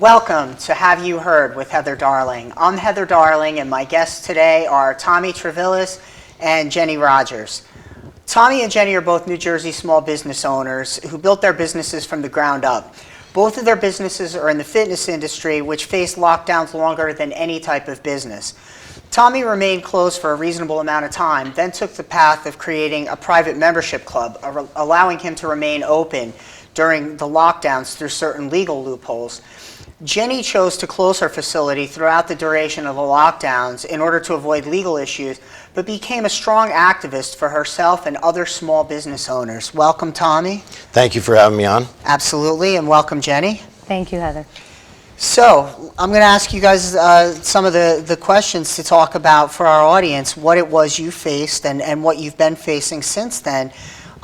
Welcome to Have You Heard with Heather Darling. I'm Heather Darling, and my guests today are Tommy Trivilias and Jenny Rogers. Tommy and Jenny are both New Jersey small business owners who built their businesses from the ground up. Both of their businesses are in the fitness industry, which faced lockdowns longer than any type of business. Tommy remained closed for a reasonable amount of time, then took the path of creating a private membership club, allowing him to remain open during the lockdowns through certain legal loopholes. Jenny chose to close her facility throughout the duration of the lockdowns in order to avoid legal issues, but became a strong activist for herself and other small business owners. Welcome, Tommy. Thank you for having me on. Absolutely, and welcome, Jenny. Thank you, Heather. So, I'm going to ask you guys some of the questions to talk about for our audience, what it was you faced and what you've been facing since then.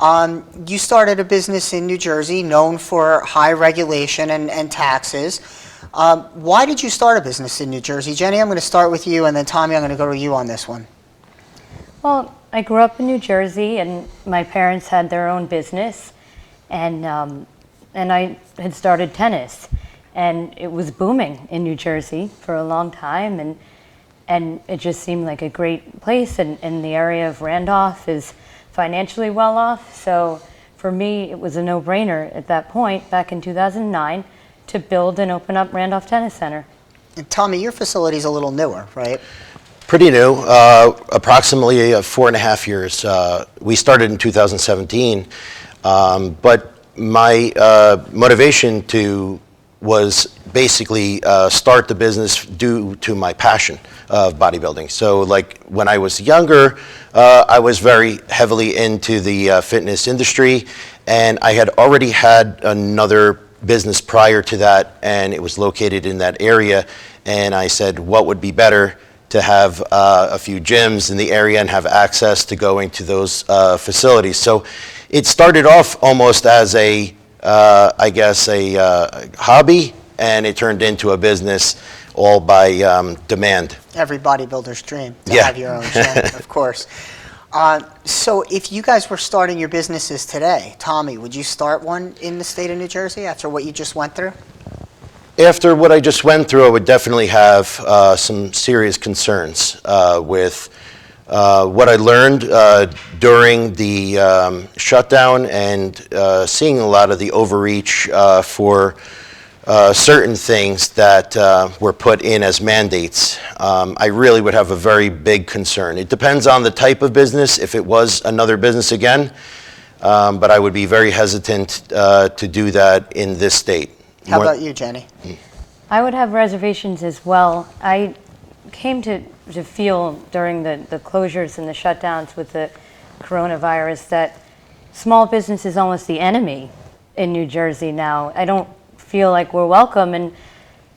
You started a business in New Jersey known for high regulation and taxes. Why did you start a business in New Jersey? Jenny, I'm going to start with you, and then Tommy, I'm going to go to you on this one. Well, I grew up in New Jersey, and my parents had their own business, and I had started tennis, and it was booming in New Jersey for a long time, and it just seemed like a great place, and the area of Randolph is financially well off, so for me it was a no-brainer at that point, back in 2009, to build and open up Randolph Tennis Center. And Tommy, your facility's a little newer, right? Pretty new, approximately 4.5 years. We started in 2017, but my motivation was basically start the business due to my passion of bodybuilding. So like when I was younger, I was very heavily into the fitness industry, and I had already had another business prior to that, and it was located in that area, and I said, what would be better to have a few gyms in the area and have access to going to those facilities. So it started off almost as a hobby, and it turned into a business all by demand. Every bodybuilder's dream to Yeah. have your own gym, of course. So if you guys were starting your businesses today, Tommy, would you start one in the state of New Jersey after what you just went through? After what I just went through, I would definitely have some serious concerns with what I learned during the shutdown and seeing a lot of the overreach for certain things that were put in as mandates. I really would have a very big concern. It depends on the type of business, if it was another business again, but I would be very hesitant to do that in this state. How about you, Jenny? I would have reservations as well. I came to feel during the closures and the shutdowns with the coronavirus that small business is almost the enemy in New Jersey now. I don't feel like we're welcome, and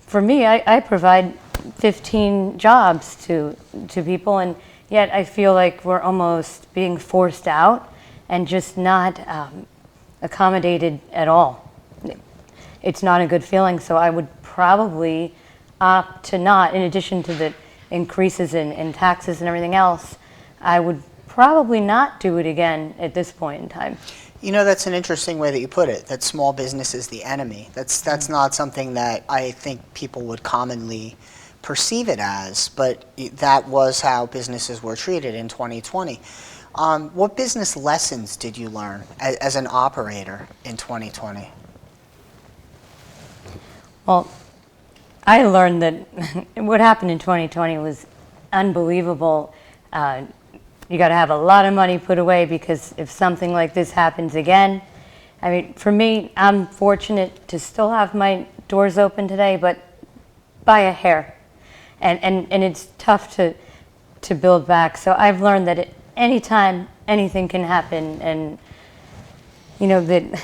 for me, I provide 15 jobs to people, and yet I feel like we're almost being forced out and just not accommodated at all. It's not a good feeling, so I would probably opt to not, in addition to the increases in taxes and everything else, I would probably not do it again at this point in time. You know, that's an interesting way that you put it, that small business is the enemy. That's not something that I think people would commonly perceive it as, but that was how businesses were treated in 2020. What business lessons did you learn as an operator in 2020? Well, I learned that what happened in 2020 was unbelievable. You got to have a lot of money put away, because if something like this happens again, I mean, for me, I'm fortunate to still have my doors open today, but by a hair. And it's tough to build back. So I've learned that at any time, anything can happen, and you know, that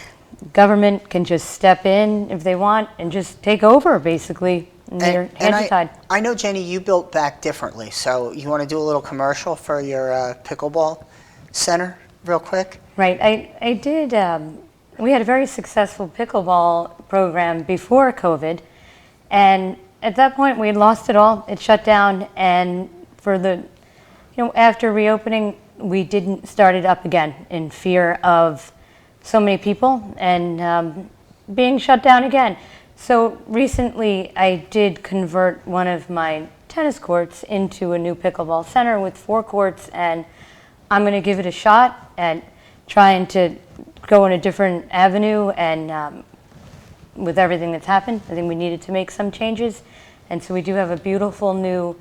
government can just step in if they want and just take over, basically. And their hands are tied. I know, Jenny, you built back differently, so you want to do a little commercial for your pickleball center real quick? Right, I did, we had a very successful pickleball program before COVID, and at that point we had lost it all. It shut down, and after reopening, we didn't start it up again in fear of so many people and being shut down again. So recently I did convert one of my tennis courts into a new pickleball center with 4 courts, and I'm going to give it a shot at trying to go in a different avenue. And with everything that's happened, I think we needed to make some changes. And so we do have a beautiful new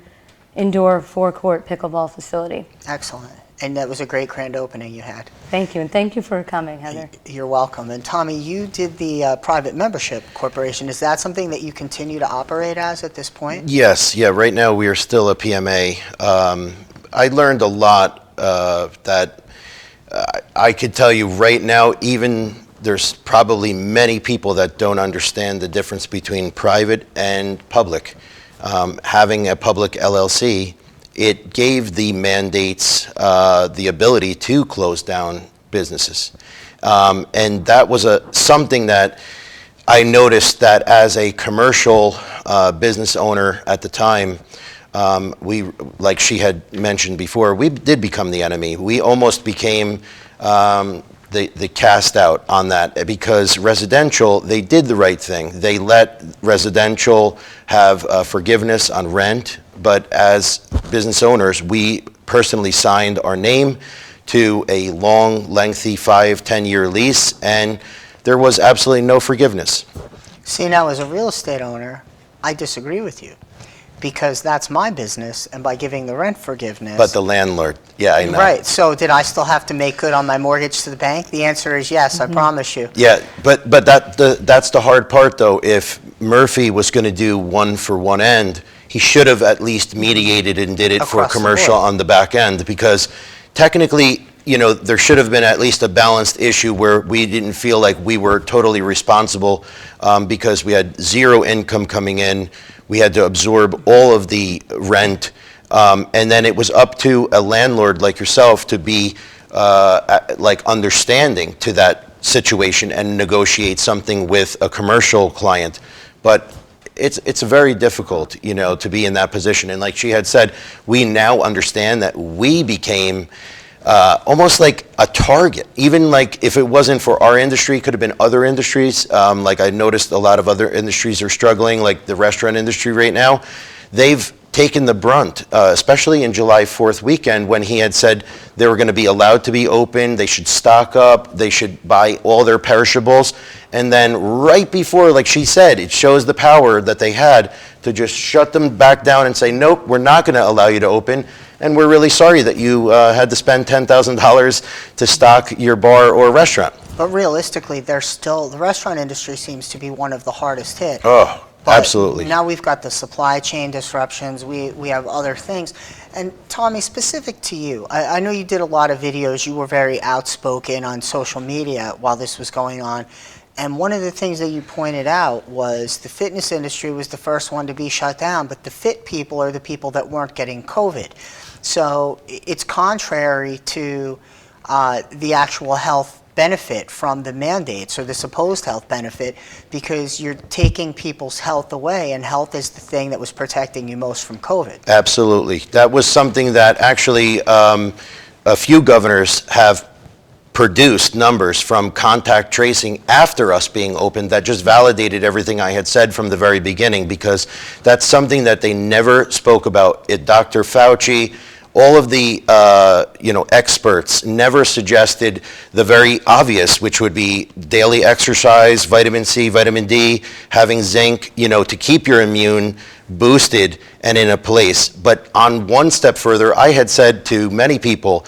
indoor 4-court pickleball facility. Excellent. And that was a great grand opening you had. Thank you, and thank you for coming, Heather. You're welcome. And Tommy, you did the private membership corporation. Is that something that you continue to operate as at this point? Yes, yeah, right now we are still a PMA. I learned a lot that I could tell you right now, even there's probably many people that don't understand the difference between private and public. Having a public LLC, it gave the mandates the ability to close down businesses. And that was something that I noticed that as a commercial business owner at the time, we, like she had mentioned before, we did become the enemy. We almost became the cast out on that, because residential, they did the right thing. They let residential have forgiveness on rent, but as business owners, we personally signed our name to a long, lengthy 5-10-year lease, and there was absolutely no forgiveness. See, now as a real estate owner, I disagree with you, because that's my business, and by giving the rent forgiveness... But the landlord, yeah, I know. Right, so did I still have to make good on my mortgage to the bank? The answer is yes, I promise you. Yeah, but that's the hard part, though. If Murphy was going to do one for one end, he should have at least mediated and did it for Across the commercial board. on the back end, because technically, you know, there should have been at least a balanced issue where we didn't feel like we were totally responsible, because we had zero income coming in. We had to absorb all of the rent, and then it was up to a landlord like yourself to be like understanding to that situation and negotiate something with a commercial client. But it's very difficult, you know, to be in that position. And like she had said, we now understand that we became almost like a target. Even like if it wasn't for our industry, it could have been other industries. Like I noticed a lot of other industries are struggling, like the restaurant industry right now. They've taken the brunt, especially in July 4th weekend, when he had said they were going to be allowed to be open, they should stock up, they should buy all their perishables. And then right before, like she said, it shows the power that they had to just shut them back down and say, nope, we're not going to allow you to open. And we're really sorry that you had to spend $10,000 to stock your bar or restaurant. But realistically, the restaurant industry seems to be one of the hardest hit. Oh, But absolutely. now we've got the supply chain disruptions, we have other things. And Tommy, specific to you, I know you did a lot of videos, you were very outspoken on social media while this was going on. And one of the things that you pointed out was the fitness industry was the first one to be shut down, but the fit people are the people that weren't getting COVID. So it's contrary to the actual health benefit from the mandates, or the supposed health benefit, because you're taking people's health away, and health is the thing that was protecting you most from COVID. Absolutely. That was something that actually a few governors have produced numbers from contact tracing after us being open that just validated everything I had said from the very beginning, because that's something that they never spoke about. Dr. Fauci, all of the experts never suggested the very obvious, which would be daily exercise, vitamin C, vitamin D, having zinc, to keep your immune boosted and in a place. But on one step further, I had said to many people,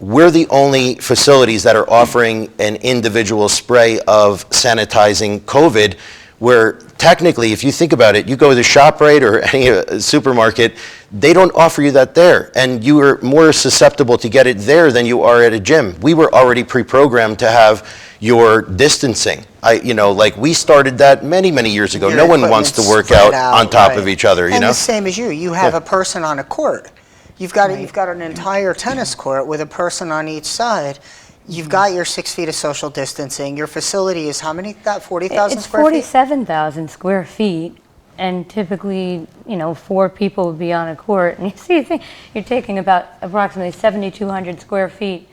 we're the only facilities that are offering an individual spray of sanitizing COVID, where technically, if you think about it, you go to the ShopRite or any supermarket, they don't offer you that there. And you are more susceptible to get it there than you are at a gym. We were already pre-programmed to have your distancing. We started that many, many years ago. Your No one wants to work equipment's out spread on top right. of each other, And the same as you. You have Yeah. a person on a court. You've got an entire tennis court with a person on each side. You've got your 6 feet of social distancing. Your facility is how many? 40,000 It's square feet? 47,000 square feet, and typically, 4 people would be on a court. And you're taking about approximately 7,200 square feet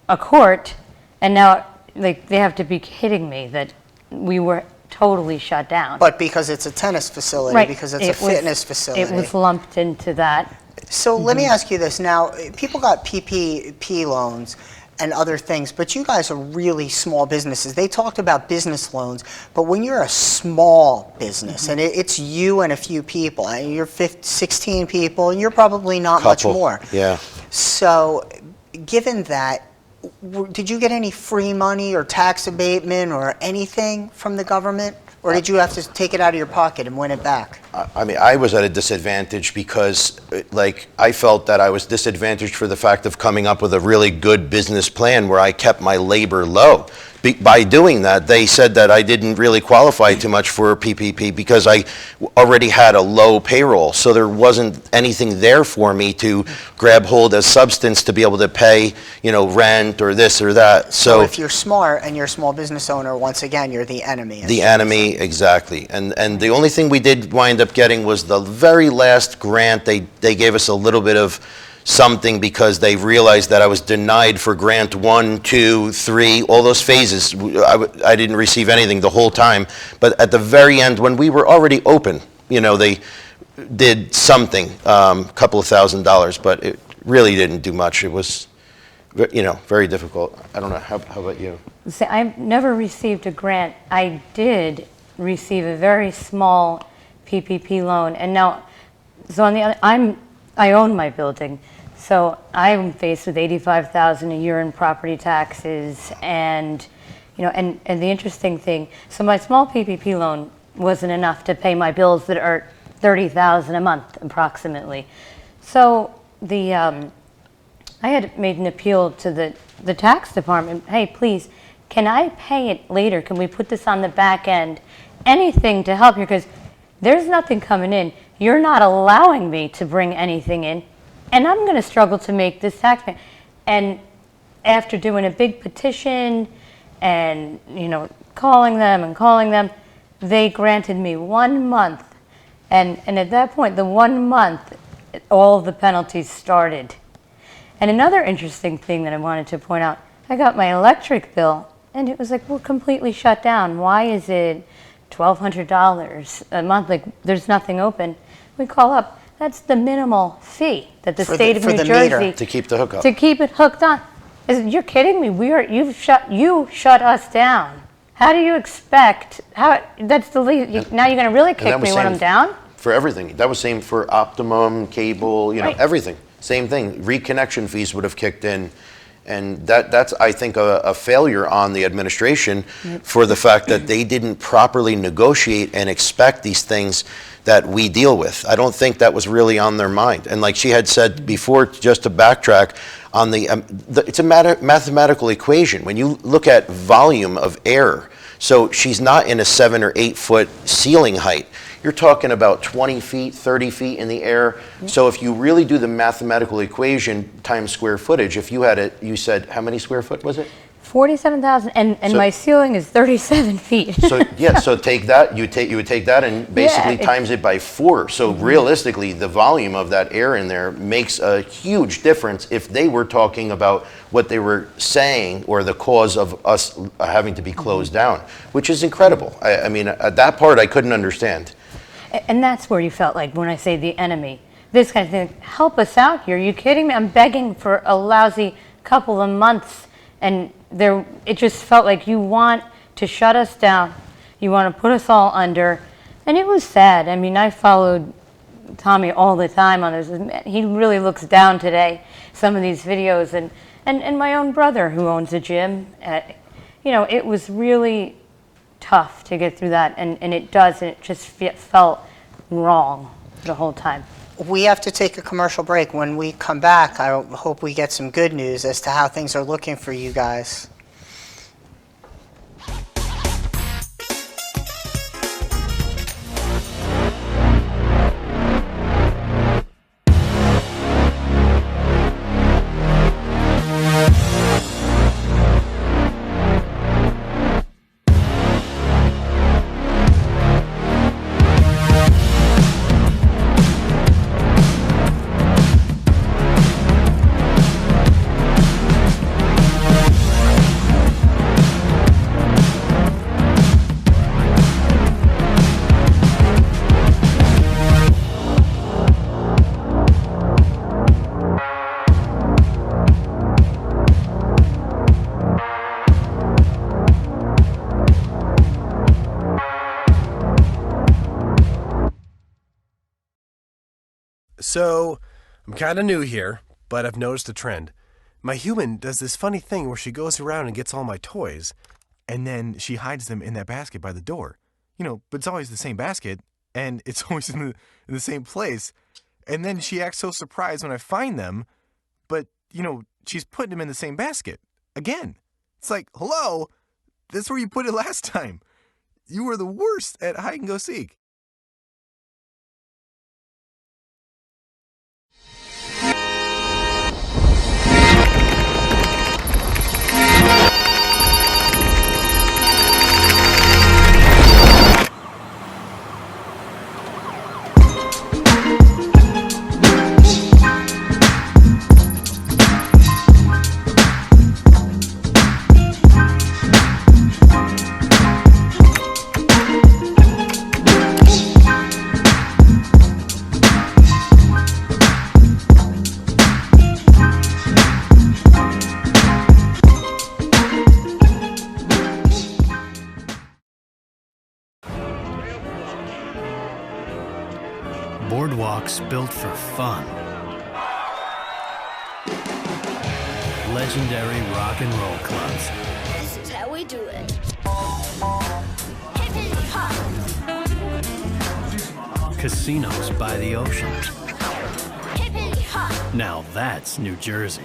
a court, and now, they have to be kidding me that we were totally shut down. But because it's a tennis facility, Right. because it's It a was- fitness facility. It was lumped into that. So let me ask you this. Now, people got PPP loans and other things, but you guys are really small businesses. They talked about business loans, but when you're a small business, and it's you and a few people, and you're 16 people, and you're probably not much Couple, more. yeah. So given that, did you get any free money or tax abatement or anything from the government? Or did you have to take it out of your pocket and win it back? I mean, I was at a disadvantage because, like, I felt that I was disadvantaged for the fact of coming up with a really good business plan where I kept my labor low. By doing that, they said that I didn't really qualify too much for PPP because I already had a low payroll. So there wasn't anything there for me to grab hold as substance to be able to pay, rent or this or that. So if you're smart and you're a small business owner, once again, you're the enemy. The enemy, exactly. And the only thing we did wind up getting was the very last grant. They gave us a little bit of something because they realized that I was denied for grant 1, 2, 3, all those phases. I didn't receive anything the whole time. But at the very end, when we were already open, they did something, a couple of $1,000s, but it really didn't do much. It was, very difficult. I don't know. How about you? See, I've never received a grant. I did receive a very small PPP loan, and now, so on the other, I own my building, so I'm faced with $85,000 a year in property taxes, and and the interesting thing, so my small PPP loan wasn't enough to pay my bills that are $30,000 a month approximately. So I had made an appeal to the tax department. Hey, please, can I pay it later? Can we put this on the back end? Anything to help you, because there's nothing coming in. You're not allowing me to bring anything in, and I'm going to struggle to make this tax payment. And after doing a big petition and calling them, they granted me 1 month. And at that point, the 1 month, all the penalties started. And another interesting thing that I wanted to point out, I got my electric bill, and it was like, we're completely shut down. Why is it $1,200 a month? Like, there's nothing open. We call up. That's the minimal fee that the state of New Jersey to keep the hookup. to keep it hooked on. You're kidding me? You shut us down. How do you expect? That's the least. Now you're going to really kick me when I'm down? For everything. That was same for Optimum, cable, Right. everything. Same thing. Reconnection fees would have kicked in. And that's, I think, a failure on the administration for the fact that they didn't properly negotiate and expect these things that we deal with. I don't think that was really on their mind. And like she had said before, just to backtrack, on it's a mathematical equation. When you look at volume of air, so she's not in a 7 or 8 foot ceiling height. You're talking about 20 feet, 30 feet in the air. So if you really do the mathematical equation times square footage, if you had it, you said, how many square foot was it? 47,000, and So- my ceiling is 37 feet. So yeah, so take that, you would take that and basically Yeah, times it by 4. So realistically, the volume of that air in there makes a huge difference if they were talking about what they were saying or the cause of us having to be closed down, which is incredible. I mean, at that part, I couldn't understand. And that's where you felt like, when I say the enemy, this kind of thing, help us out here. Are you kidding me? I'm begging for a lousy couple of months, and it just felt like you want to shut us down. You want to put us all under, and it was sad. I mean, I followed Tommy all the time on this. He really looks down today, some of these videos, and my own brother who owns a gym. It was really tough to get through that, and it just felt wrong the whole time. We have to take a commercial break. When we come back, I hope we get some good news as to how things are looking for you guys. So, I'm kind of new here, but I've noticed a trend. My human does this funny thing where she goes around and gets all my toys, and then she hides them in that basket by the door. But it's always the same basket, and it's always in the same place. And then she acts so surprised when I find them, but, she's putting them in the same basket. Again. It's like, hello, that's where you put it last time. You were the worst at hide and go seek. Boardwalks built for fun. Legendary rock and roll clubs. This is how we do it. Hippity hop. Casinos by the ocean. Hippity hop. Now that's New Jersey.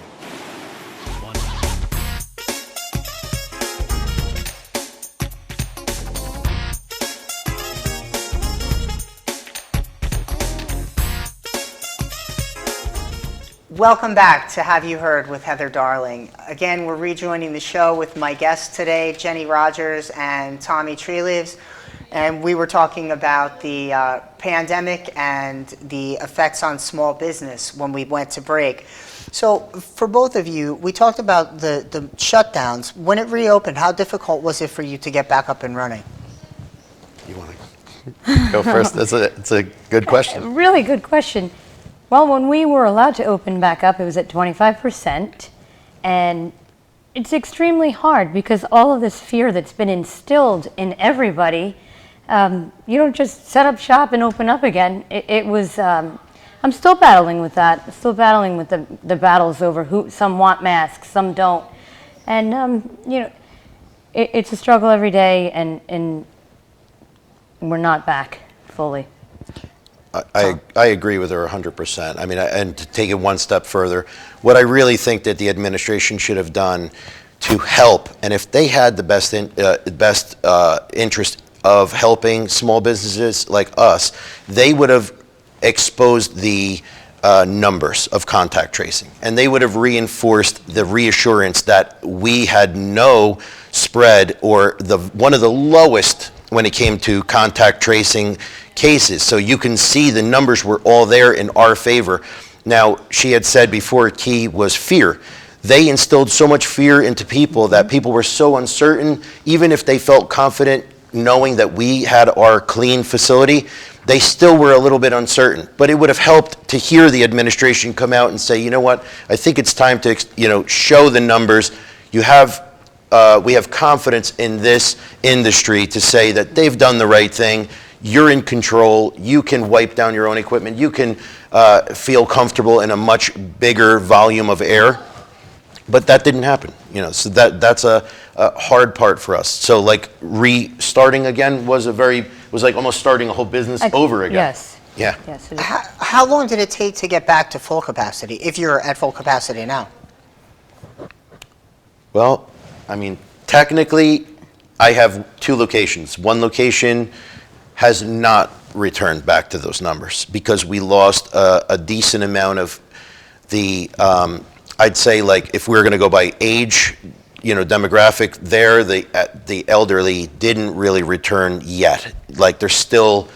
Welcome back to Have You Heard with Heather Darling. Again, we're rejoining the show with my guests today, Jenny Rogers and Tommy Trivilias, and we were talking about the pandemic and the effects on small business when we went to break. So for both of you, we talked about the shutdowns. When it reopened, how difficult was it for you to get back up and running? You want to go first? It's a good question. Really good question. Well, when we were allowed to open back up, it was at 25%, and it's extremely hard because all of this fear that's been instilled in everybody, you don't just set up shop and open up again. It was, I'm still battling with that, still battling with the battles over who, some want masks, some don't, and it's a struggle every day, and we're not back fully. I agree with her 100%. I mean, and to take it one step further, what I really think that the administration should have done to help, and if they had the best interest of helping small businesses like us, they would have exposed the numbers of contact tracing, and they would have reinforced the reassurance that we had no spread or one of the lowest when it came to contact tracing cases. So you can see the numbers were all there in our favor. Now, she had said before, key was fear. They instilled so much fear into people that people were so uncertain, even if they felt confident knowing that we had our clean facility, they still were a little bit uncertain. But it would have helped to hear the administration come out and say, you know what, I think it's time to show the numbers. We have confidence in this industry to say that they've done the right thing. You're in control. You can wipe down your own equipment. You can feel comfortable in a much bigger volume of air. But that didn't happen. So that's a hard part for us. So like restarting again was like almost starting a whole business over again. Yes. Yeah. Yes. How long did it take to get back to full capacity, if you're at full capacity now? Well, I mean, technically, I have two locations. One location has not returned back to those numbers because we lost a decent amount of the, I'd say, like, if we were going to go by age, demographic there, the elderly didn't really return yet. Like, they're still,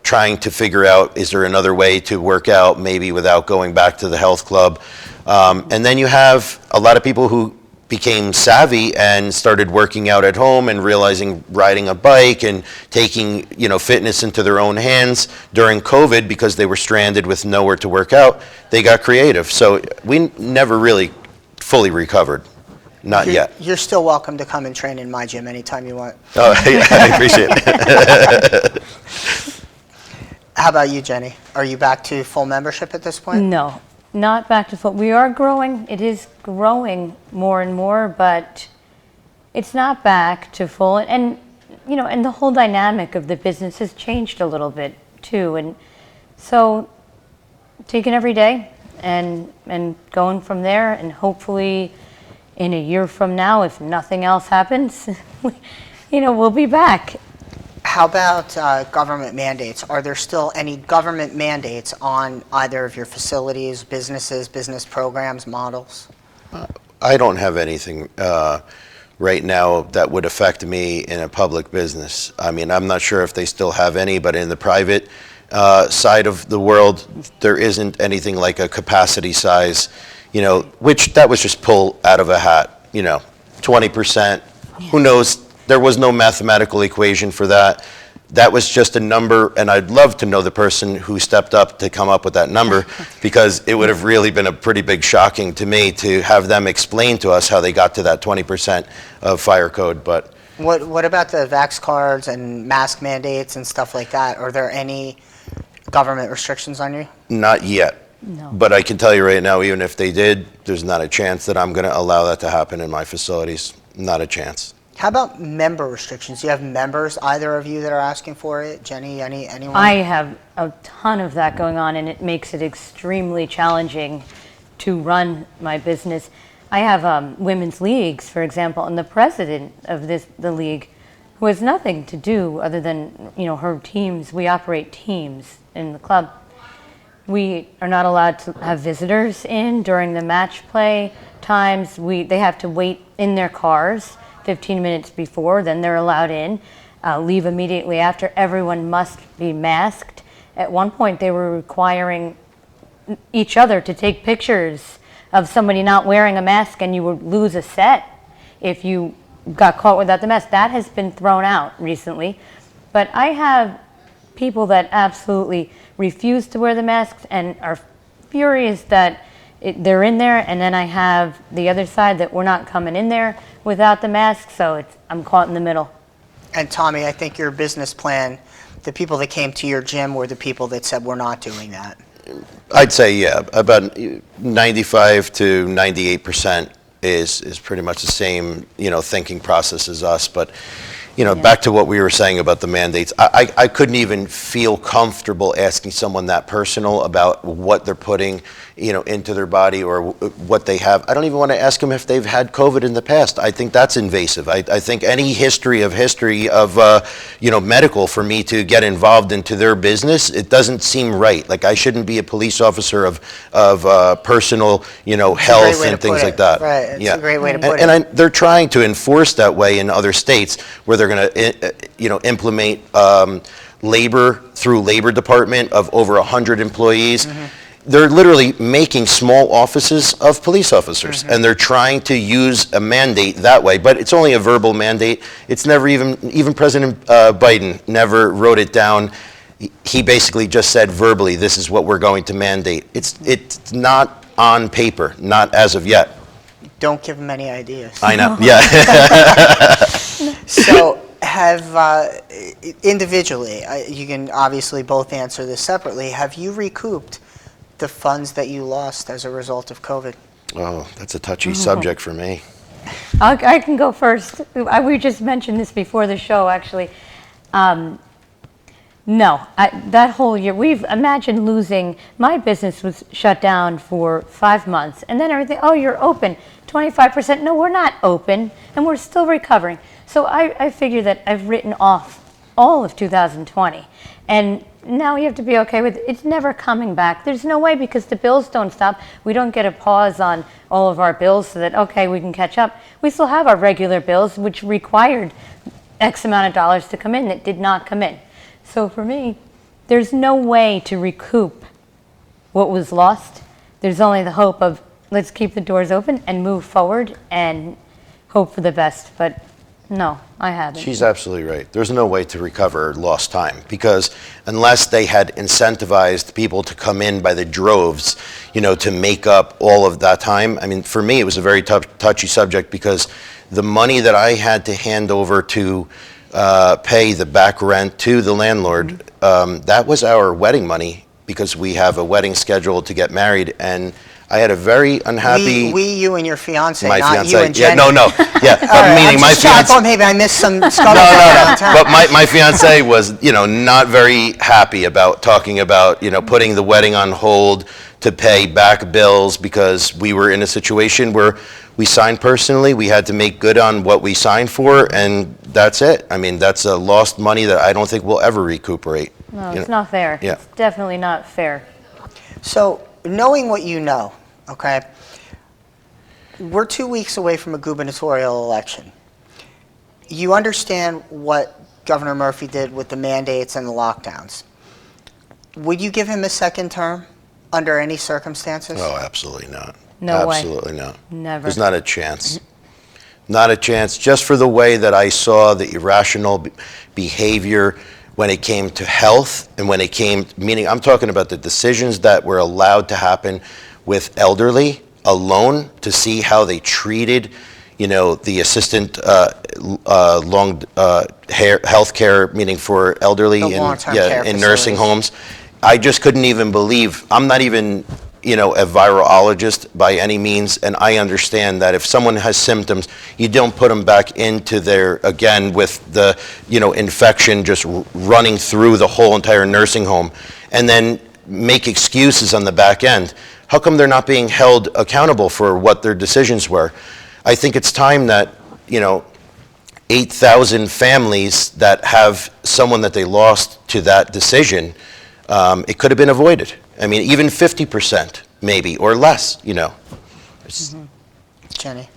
trying to figure out, is there another way to work out, maybe without going back to the health club? And then you have a lot of people who became savvy and started working out at home and realizing riding a bike and taking, fitness into their own hands during COVID because they were stranded with nowhere to work out. They got creative. So we never really fully recovered. Not yet. You're still welcome to come and train in my gym anytime you want. Oh, I appreciate it. How about you, Jenny? Are you back to full membership at this point? No, not back to full. We are growing. It is growing more and more, but it's not back to full. And you know, and the whole dynamic of the business has changed a little bit too. And so, taking every day and going from there, and hopefully, in a year from now, if nothing else happens, you know, we'll be back. How about government mandates? Are there still any government mandates on either of your facilities, businesses, business programs, models? I don't have anything right now that would affect me in a public business. I mean, I'm not sure if they still have any, but in the private side of the world, there isn't anything like a capacity size, you know, which that was just pulled out of a hat, you know, 20%. Who knows? There was no mathematical equation for that. That was just a number, and I'd love to know the person who stepped up to come up with that number, because it would have really been a pretty big shocking to me to have them explain to us how they got to that 20% of fire code. But What about the vax cards and mask mandates and stuff like that? Are there any government restrictions on you? not yet. No. But I can tell you right now, even if they did, there's not a chance that I'm going to allow that to happen in my facilities. Not a chance. How about member restrictions? Do you have members, either of you, that are asking for it? Jenny, anyone? I have a ton of that going on, and it makes it extremely challenging to run my business. I have women's leagues, for example, and the president of the league, who has nothing to do other than, you know, her teams. We operate teams in the club. We are not allowed to have visitors in during the match play times. They have to wait in their cars 15 minutes before, then they're allowed in. Leave immediately after. Everyone must be masked. At one point, they were requiring each other to take pictures of somebody not wearing a mask, and you would lose a set if you got caught without the mask. That has been thrown out recently. But I have people that absolutely refuse to wear the masks and are furious that they're in there, and then I have the other side that we're not coming in there without the mask, so I'm caught in the middle. And Tommy, I think your business plan, the people that came to your gym were the people that said we're not doing that. I'd say, yeah, about 95 to 98% is pretty much the same, you know, thinking process as us. But, you know, back to what we were saying about the mandates, I couldn't even feel comfortable asking someone that personal about what they're putting, you know, into their body or what they have. I don't even want to ask them if they've had COVID in the past. I think that's invasive. I think any history of you know, medical, for me to get involved into their business, it doesn't seem right. Like, I shouldn't be a police officer of personal, you know, health and things like that. Right, it's a great way to put it. And they're trying to enforce that way in other states where they're going to, you know, implement labor through labor department of over 100 employees. They're literally making small offices of police officers, and they're trying to use a mandate that way. But it's only a verbal mandate. It's never even President Biden never wrote it down. He basically just said verbally, this is what we're going to mandate. It's not on paper, not as of yet. Don't give them any ideas. I know, yeah. So have, individually, you can obviously both answer this separately, have you recouped the funds that you lost as a result of COVID? Oh, that's a touchy subject for me. I can go first. We just mentioned this before the show, actually. No, that whole year, imagined losing, my business was shut down for 5 months, and then everything, oh, you're open, 25%. No, we're not open, and we're still recovering. So I figure that I've written off all of 2020, and now you have to be okay with it. It's never coming back. There's no way, because the bills don't stop. We don't get a pause on all of our bills so that, okay, we can catch up. We still have our regular bills, which required X amount of dollars to come in that did not come in. So for me, there's no way to recoup what was lost. There's only the hope of, let's keep the doors open and move forward and hope for the best. But no, I haven't. She's absolutely right. There's no way to recover lost time, because unless they had incentivized people to come in by the droves, you know, to make up all of that time. I mean, for me, it was a very touchy subject, because the money that I had to hand over to pay the back rent to the landlord that was our wedding money because we have a wedding scheduled to get married, and I had a very unhappy. You and your fiance, my not fiance. you and Jenny. Yeah, no, yeah. But All right, meaning I'm my just trying- I fiance. thought maybe I missed some No, scuttlebutt no, around no. town. But my fiance was, not very happy about talking about, putting the wedding on hold to pay back bills because we were in a situation where we signed personally. We had to make good on what we signed for, and that's it. I mean, that's a lost money that I don't think we'll ever recuperate. No, it's not fair. Yeah. It's definitely not fair. So, knowing what you know, okay, we're 2 weeks away from a gubernatorial election. You understand what Governor Murphy did with the mandates and the lockdowns. Would you give him a second term under any circumstances? Oh, absolutely not. No way. Absolutely not. Never. There's not a chance. Not a chance. Just for the way that I saw the irrational behavior when it came to health and when it came, meaning I'm talking about the decisions that were allowed to happen with elderly alone, to see how they treated, the assistant long health care, meaning for elderly The long-term care in nursing facilities. homes. I just couldn't even believe. I'm not even, a virologist by any means, and I understand that if someone has symptoms, you don't put them back into their, again, with the, infection just running through the whole entire nursing home, and then make excuses on the back end. How come they're not being held accountable for what their decisions were? I think it's time that, 8,000 families that have someone that they lost to that decision, it could have been avoided. I mean, even 50% maybe, or less, Jenny?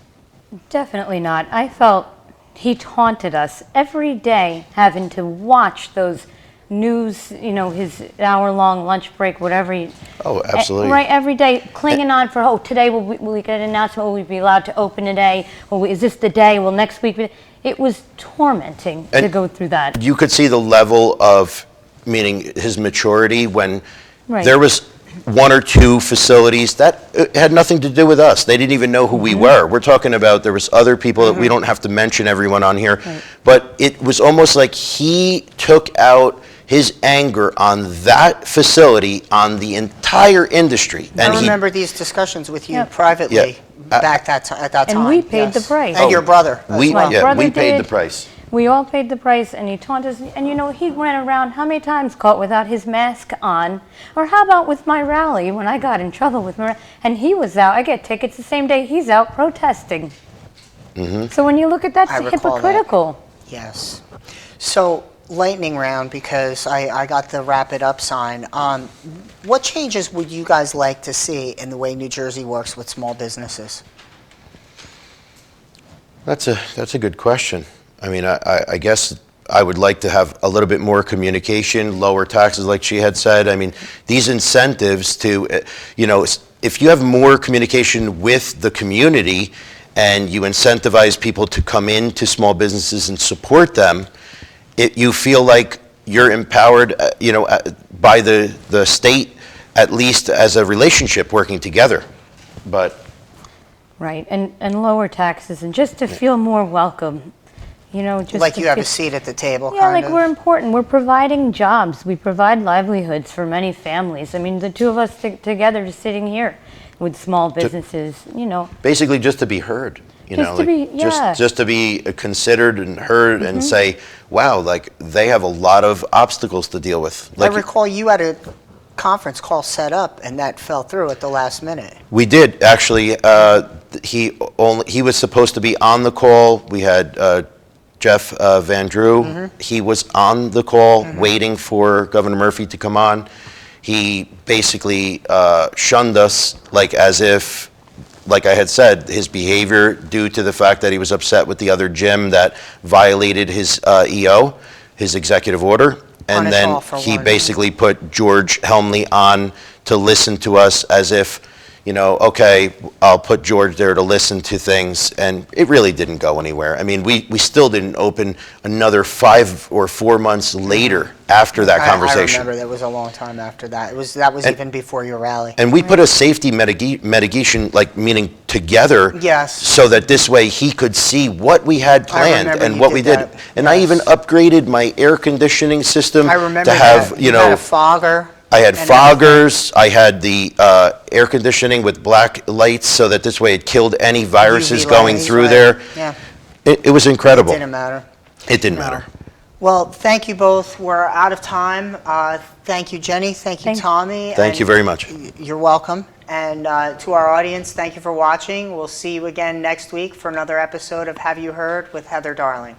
Definitely not. I felt he taunted us every day having to watch those news, his hour-long lunch break, whatever. Oh, absolutely. Right, every day, clinging on for, today will we get an announcement, will we be allowed to open today? Is this the day? Will next week be? It was tormenting to And go through that. You could see the level of, meaning his maturity, when Right. there was one or two facilities that had nothing to do with us. They didn't even know who we were. We're talking about there was other people that we don't have to mention everyone on here. Right. But it was almost like he took out his anger on that facility, on the entire industry. I he- remember these discussions with you Yep. privately Yeah. back at that time. And we paid the yes. price. And your brother as we, well. My brother we paid the did. price. We all paid the price, and he taunted us. And he went around how many times caught without his mask on? Or how about with my rally when I got in trouble with my, and he was out. I get tickets the same day he's out protesting. So when you look at that, I it's recall that. hypocritical. Yes. So, lightning round, because I got the wrap it up sign. What changes would you guys like to see in the way New Jersey works with small businesses? That's a good question. I mean, I guess I would like to have a little bit more communication, lower taxes, like she had said. I mean, these incentives to, if you have more communication with the community and you incentivize people to come into small businesses and support them, you feel like you're empowered, by the state, at least as a relationship working together. But Right, and lower taxes, and just to feel more welcome. Just Like to you have a feel- seat at the table, Yeah, kind like of? we're important. We're providing jobs. We provide livelihoods for many families. I mean, the two of us together just sitting here with small businesses, basically just to be heard, Just to be- yeah. just to be considered and heard and say, wow, like they have a lot of obstacles to deal with. I Like recall you had a conference call set up, and that fell through at the last minute. we did actually. He was supposed to be on the call. We had Jeff Van Drew. He was on the call waiting for Governor Murphy to come on. He basically shunned us, like as if, like I had said, his behavior due to the fact that he was upset with the other gym that violated his EO, his executive order. And Punish then all for he one. basically put George Helmley on to listen to us as if, okay, I'll put George there to listen to things, and it really didn't go anywhere. I mean, we still didn't open another 5 or 4 months later after that conversation. I remember that was a long time after that. That was even before your rally. And we put a safety mitigation, meaning together, Yes. so that this way he could see what we had planned remember and you what did we did. that. And I even upgraded my air conditioning system I remember to have, that. You had a fogger. I had and foggers. I had the air conditioning with black lights, so that this way it killed any viruses UV going lights, through right. there. Yeah. It was incredible. It didn't matter. It didn't No. matter. Well, thank you both. We're out of time. Thank you, Jenny. Thank you, Tommy. Thank you very much. You're welcome. And to our audience, thank you for watching. We'll see you again next week for another episode of Have You Heard with Heather Darling.